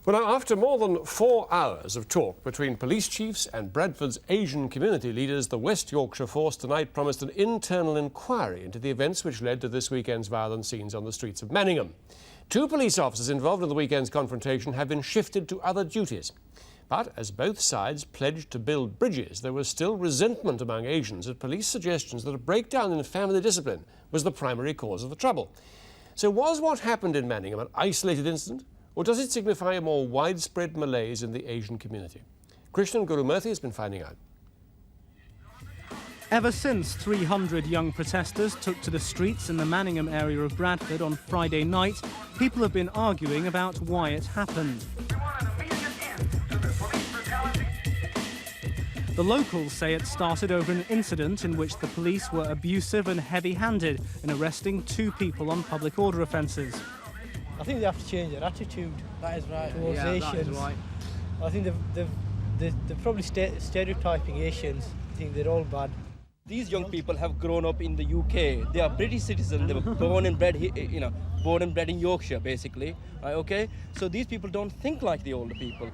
Well, now, after more than 4 hours of talk between police chiefs and Bradford's Asian community leaders, the West Yorkshire Force tonight promised an internal inquiry into the events which led to this weekend's violent scenes on the streets of Manningham. 2 police officers involved in the weekend's confrontation have been shifted to other duties. But as both sides pledged to build bridges, there was still resentment among Asians at police suggestions that a breakdown in family discipline was the primary cause of the trouble. So was what happened in Manningham an isolated incident, or does it signify a more widespread malaise in the Asian community? Krishnan Gurumurthy has been finding out. Ever since 300 young protesters took to the streets in the Manningham area of Bradford on Friday night, people have been arguing about why it happened. The locals say it started over an incident in which the police were abusive and heavy-handed in arresting 2 people on public order offences. I think they have to change their attitude. That is right. Towards Asians. That is right. I think they're probably stereotyping Asians. I think they're all bad. These young people have grown up in the UK. They are British citizens. They were born and bred, born and bred in Yorkshire, basically. Right, okay? So these people don't think like the older people.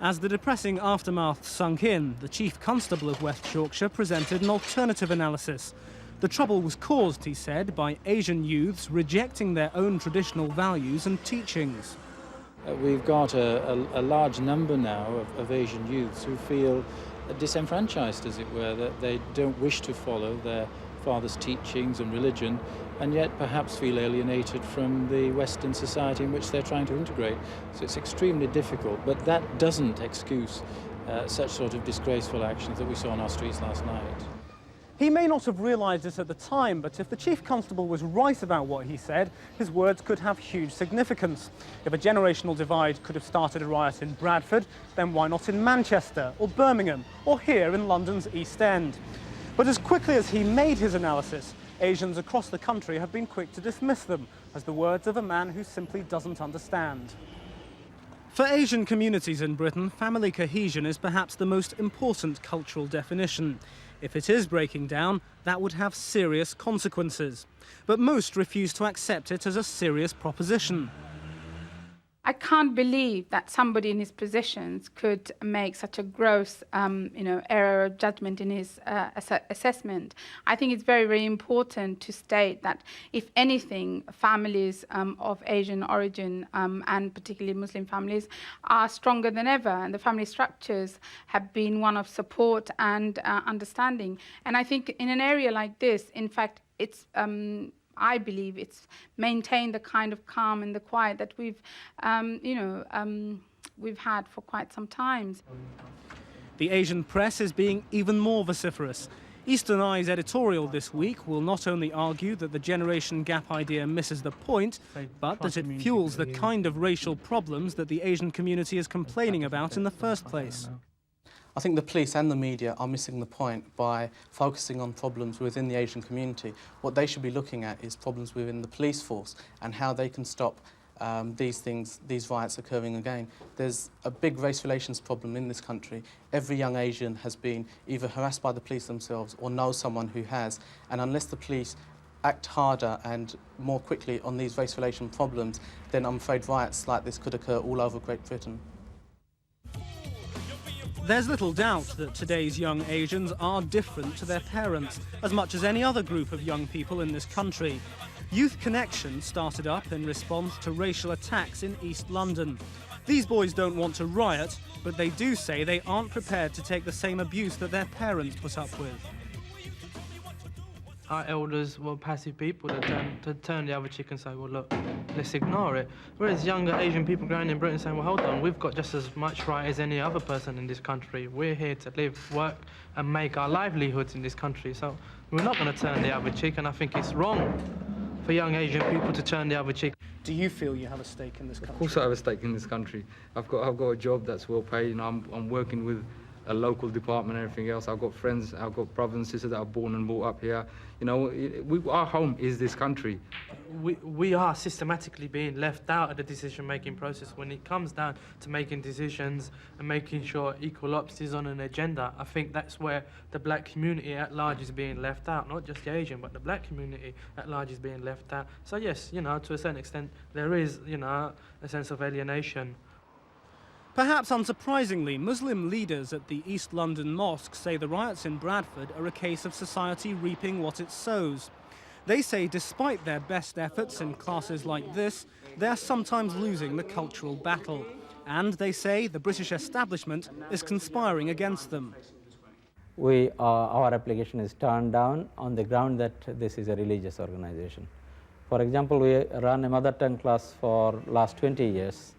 As the depressing aftermath sunk in, the Chief Constable of West Yorkshire presented an alternative analysis. The trouble was caused, he said, by Asian youths rejecting their own traditional values and teachings. We've got a large number now of Asian youths who feel disenfranchised, as it were, that they don't wish to follow their father's teachings and religion, and yet perhaps feel alienated from the Western society in which they're trying to integrate. So it's extremely difficult, but that doesn't excuse such sort of disgraceful actions that we saw on our streets last night. He may not have realised this at the time, but if the Chief Constable was right about what he said, his words could have huge significance. If a generational divide could have started a riot in Bradford, then why not in Manchester or Birmingham or here in London's East End? But as quickly as he made his analysis, Asians across the country have been quick to dismiss them as the words of a man who simply doesn't understand. For Asian communities in Britain, family cohesion is perhaps the most important cultural definition. If it is breaking down, that would have serious consequences. But most refuse to accept it as a serious proposition. I can't believe that somebody in his positions could make such a gross, error of judgment in his assessment. I think it's very, very important to state that, if anything, families of Asian origin and particularly Muslim families are stronger than ever, and the family structures have been one of support and understanding. And I think in an area like this, in fact, it's I believe it's maintained the kind of calm and the quiet that we've had for quite some time. The Asian press is being even more vociferous. Eastern Eye's editorial this week will not only argue that the generation gap idea misses the point, but that it fuels the kind of racial problems that the Asian community is complaining about in the first place. I think the police and the media are missing the point by focusing on problems within the Asian community. What they should be looking at is problems within the police force and how they can stop these riots occurring again. There's a big race relations problem in this country. Every young Asian has been either harassed by the police themselves or knows someone who has, and unless the police act harder and more quickly on these race relation problems, then I'm afraid riots like this could occur all over Great Britain. There's little doubt that today's young Asians are different to their parents, as much as any other group of young people in this country. Youth Connection started up in response to racial attacks in East London. These boys don't want to riot, but they do say they aren't prepared to take the same abuse that their parents put up with. Our elders were passive people that turn the other cheek and say, well, look, let's ignore it. Whereas younger Asian people growing in Britain saying, well, hold on, we've got just as much right as any other person in this country. We're here to live, work and make our livelihoods in this country. So we're not going to turn the other cheek, and I think it's wrong for young Asian people to turn the other cheek. Do you feel you have a stake in this country? Of course I have a stake in this country. I've got a job that's well paid, and I'm working with a local department and everything else. I've got friends, I've got brothers and sisters that are born and brought up here. You know, our home is this country. We are systematically being left out of the decision-making process when it comes down to making decisions and making sure equal ops is on an agenda. I think that's where the black community at large is being left out, not just the Asian, but the black community at large is being left out. So yes, you know, to a certain extent, there is, you know, a sense of alienation. Perhaps unsurprisingly, Muslim leaders at the East London Mosque say the riots in Bradford are a case of society reaping what it sows. They say despite their best efforts in classes like this, they're sometimes losing the cultural battle. And they say the British establishment is conspiring against them. Our application is turned down on the ground that this is a religious organization. For example, we run a mother tongue class for last 20 years.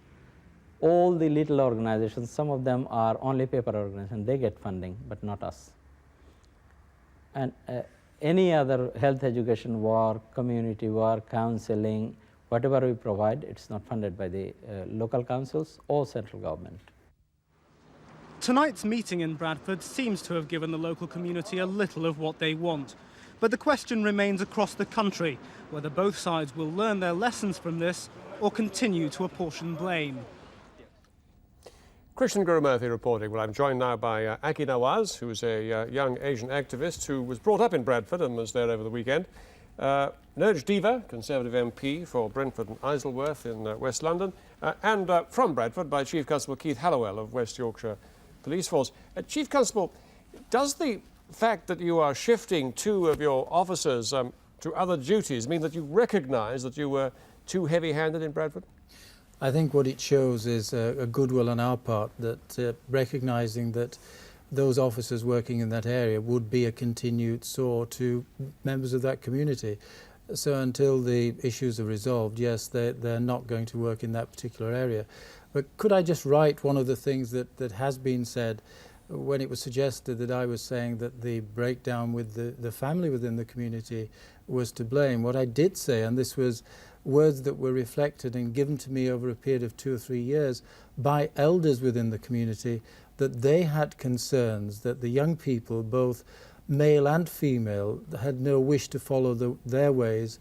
All the little organizations, some of them are only paper organizations, they get funding, but not us. And any other health education work, community work, counseling, whatever we provide, it's not funded by the local councils or central government. Tonight's meeting in Bradford seems to have given the local community a little of what they want. But the question remains across the country, whether both sides will learn their lessons from this or continue to apportion blame. Christian Gurumurthy reporting. Well, I'm joined now by Aki Nawaz, who's a young Asian activist who was brought up in Bradford and was there over the weekend. Nerj Deva, Conservative MP for Brentford and Isleworth in West London, and from Bradford by Chief Constable Keith Hallowell of West Yorkshire Police Force. Chief Constable, does the fact that you are shifting two of your officers to other duties mean that you recognise that you were too heavy-handed in Bradford? I think what it shows is a goodwill on our part, that recognising that those officers working in that area would be a continued sore to members of that community. So until the issues are resolved, yes, they're not going to work in that particular area. But could I just write one of the things that has been said when it was suggested that I was saying that the breakdown with the family within the community was to blame? What I did say, and this was words that were reflected and given to me over a period of 2 or 3 years by elders within the community, that they had concerns that the young people, both male and female, had no wish to follow their ways,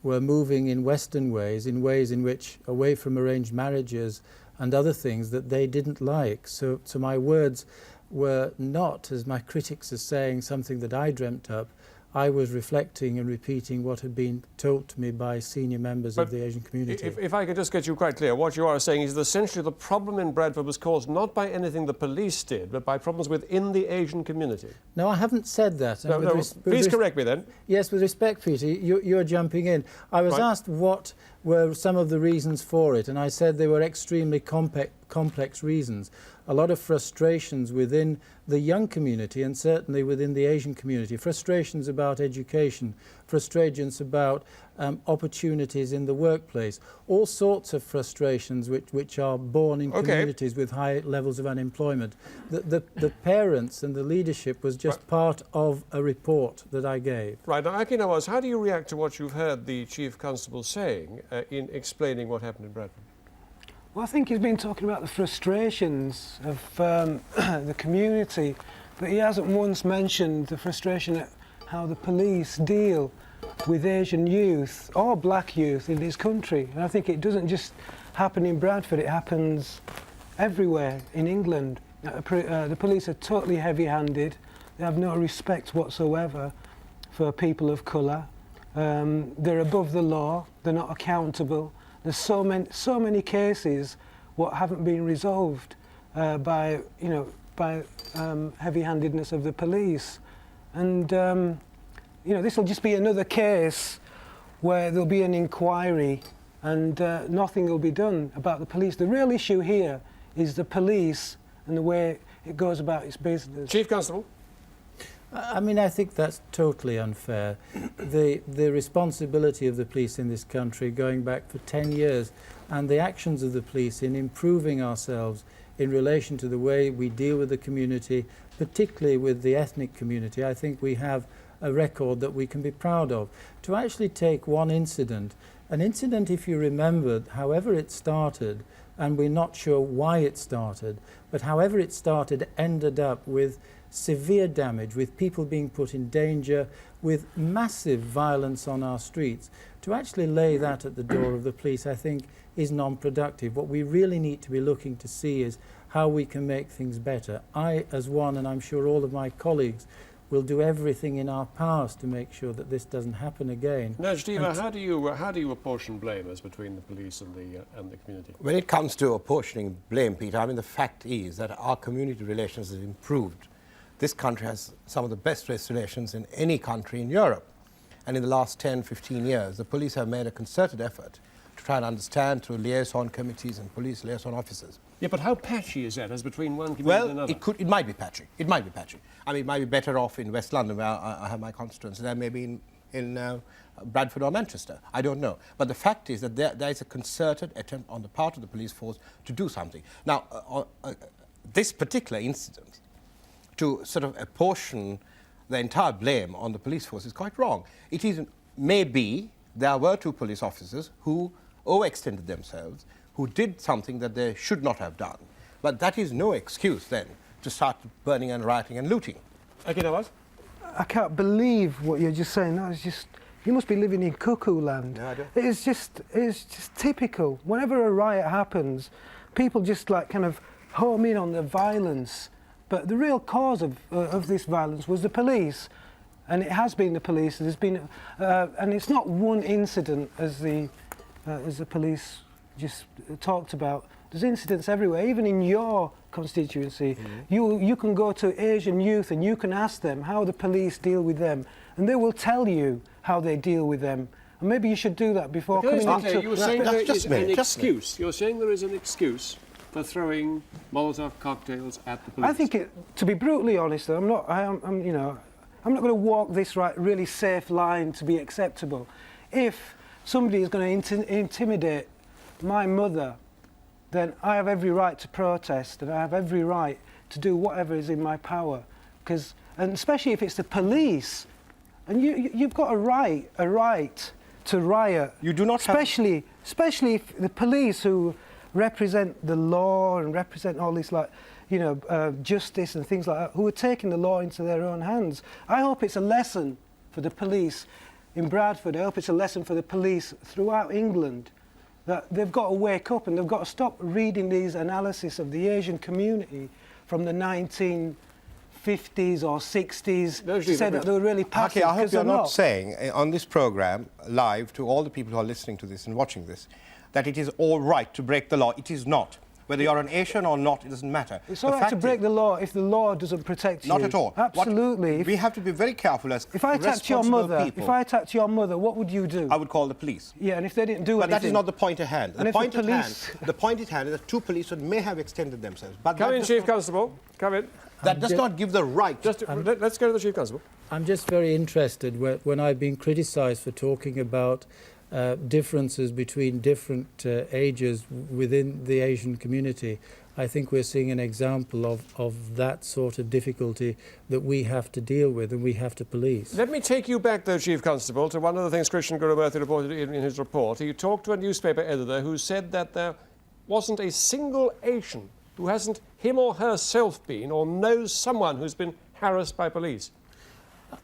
were moving in Western ways, in ways in which, away from arranged marriages and other things that they didn't like. So my words were not, as my critics are saying, something that I dreamt up. I was reflecting and repeating what had been told to me by senior members of the Asian community. If I could just get you quite clear, what you are saying is that essentially the problem in Bradford was caused not by anything the police did, but by problems within the Asian community. No, I haven't said that. No, please correct me then. Yes, with respect, Peter, you're jumping in. I was asked what were some of the reasons for it, and I said they were extremely complex reasons. A lot of frustrations within the young community and certainly within the Asian community. Frustrations about education, frustrations about opportunities in the workplace, all sorts of frustrations which are born in communities with high levels of unemployment. The parents and the leadership was just part of a report that I gave. Right. Now, Aki Nawaz, how do you react to what you've heard the Chief Constable saying in explaining what happened in Bradford? Well, I think he's been talking about the frustrations of the community, but he hasn't once mentioned the frustration at how the police deal with Asian youth or black youth in this country. And I think it doesn't just happen in Bradford, it happens everywhere in England. The police are totally heavy-handed. They have no respect whatsoever for people of colour. They're above the law, they're not accountable. There's so many cases what haven't been resolved by heavy-handedness of the police, and this will just be another case where there'll be an inquiry and nothing will be done about the police. The real issue here is the police and the way it goes about its business. Chief Constable. I mean, I think that's totally unfair. The responsibility of the police in this country going back for 10 years and the actions of the police in improving ourselves in relation to the way we deal with the community, particularly with the ethnic community, I think we have a record that we can be proud of. To actually take one incident An incident, if you remember, however it started, and we're not sure why it started, but however it started ended up with severe damage, with people being put in danger, with massive violence on our streets. To actually lay that at the door of the police, I think, is non-productive. What we really need to be looking to see is how we can make things better. I, as one, and I'm sure all of my colleagues, will do everything in our powers to make sure that this doesn't happen again. Najdiva, how do you apportion blame as between the police and the community? When it comes to apportioning blame, Peter, I mean, the fact is that our community relations have improved. This country has some of the best relations in any country in Europe. And in the last 10, 15 years, the police have made a concerted effort to try and understand through liaison committees and police liaison officers. Yeah, but how patchy is that as between one community and another? It might be patchy. It might be patchy. I mean, it might be better off in West London, where I have my constituents, than maybe in Bradford or Manchester. I don't know. But the fact is that there is a concerted attempt on the part of the police force to do something. Now, this particular incident, to sort of apportion the entire blame on the police force is quite wrong. It is, maybe there were two police officers who overextended themselves, who did something that they should not have done. But that is no excuse then to start burning and rioting and looting. Okay, Nawaz? I can't believe what you're just saying. That is just, you must be living in cuckoo land. No, I don't. It's just typical. Whenever a riot happens, people just like kind of home in on the violence. But the real cause of this violence was the police, and it has been the police. There's been, and it's not one incident as the police just talked about. There's incidents everywhere, even in your constituency. You can go to Asian youth and you can ask them how the police deal with them, and they will tell you how they deal with them. And maybe you should do that before coming into... You were saying there is an excuse. You're saying there is an excuse for throwing Molotov cocktails at the police. I think, to be brutally honest, I'm not going to walk this really safe line to be acceptable. If somebody is going to intimidate my mother, then I have every right to protest, and I have every right to do whatever is in my power. And especially if it's the police, and you've got a right to riot. You do not especially if the police who represent the law and represent all this, justice and things like that, who are taking the law into their own hands. I hope it's a lesson for the police in Bradford. I hope it's a lesson for the police throughout England, that they've got to wake up and they've got to stop reading these analyses of the Asian community from the 1950s or 60s to say that they were really passive. Okay, I hope you're not saying on this programme, live, to all the people who are listening to this and watching this, that it is all right to break the law. It is not. Whether you're an Asian or not, it doesn't matter. It's all right to break the law if the law doesn't protect you. Not at all. Absolutely. We have to be very careful as if I attacked your mother, what would you do? I would call the police. Yeah, and if they didn't do anything... But that is not the point at hand. And the point at hand is that two policemen may have extended themselves. But come in, Chief Constable. Come in. That does not give the right... Let's go to the Chief Constable. I'm just very interested when I've been criticised for talking about differences between different ages within the Asian community. I think we're seeing an example of that sort of difficulty that we have to deal with and we have to police. Let me take you back, though, Chief Constable, to one of the things Christian Gurumurthy reported in his report. He talked to a newspaper editor who said that there wasn't a single Asian who hasn't him or herself been or knows someone who's been harassed by police.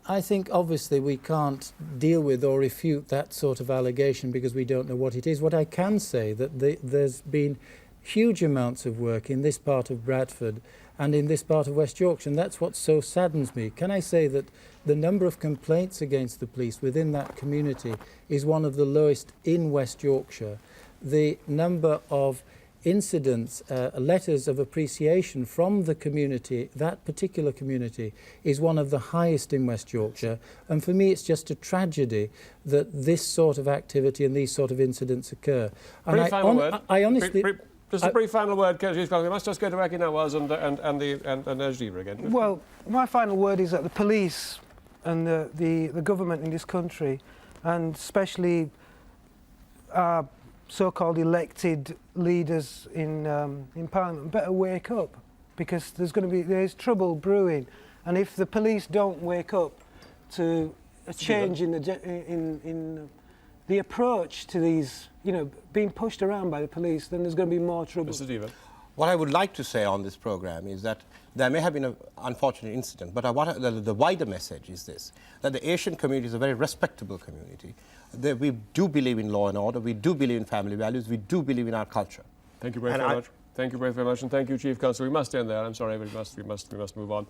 I think obviously we can't deal with or refute that sort of allegation because we don't know what it is. What I can say that there's been huge amounts of work in this part of Bradford and in this part of West Yorkshire, and that's what so saddens me. Can I say that the number of complaints against the police within that community is one of the lowest in West Yorkshire. The number of incidents, letters of appreciation from the community, that particular community, is one of the highest in West Yorkshire. And for me, it's just a tragedy that this sort of activity and these sort of incidents occur. And I honestly... Just a brief final word, Chief Constable. We must just go to Aki Nawaz and Najdiva again. Well, my final word is that the police and the government in this country, and especially our so-called elected leaders in Parliament, better wake up, because there's trouble brewing, and if the police don't wake up to a change in the approach to these, you know, being pushed around by the police, then there's going to be more trouble. Mr. Devan. What I would like to say on this program is that there may have been an unfortunate incident, but the wider message is this, that the Asian community is a very respectable community. We do believe in law and order, we do believe in family values, we do believe in our culture. Thank you both very much. Thank you both very much, and thank you, Chief Constable. We must end there. I'm sorry, we must move on.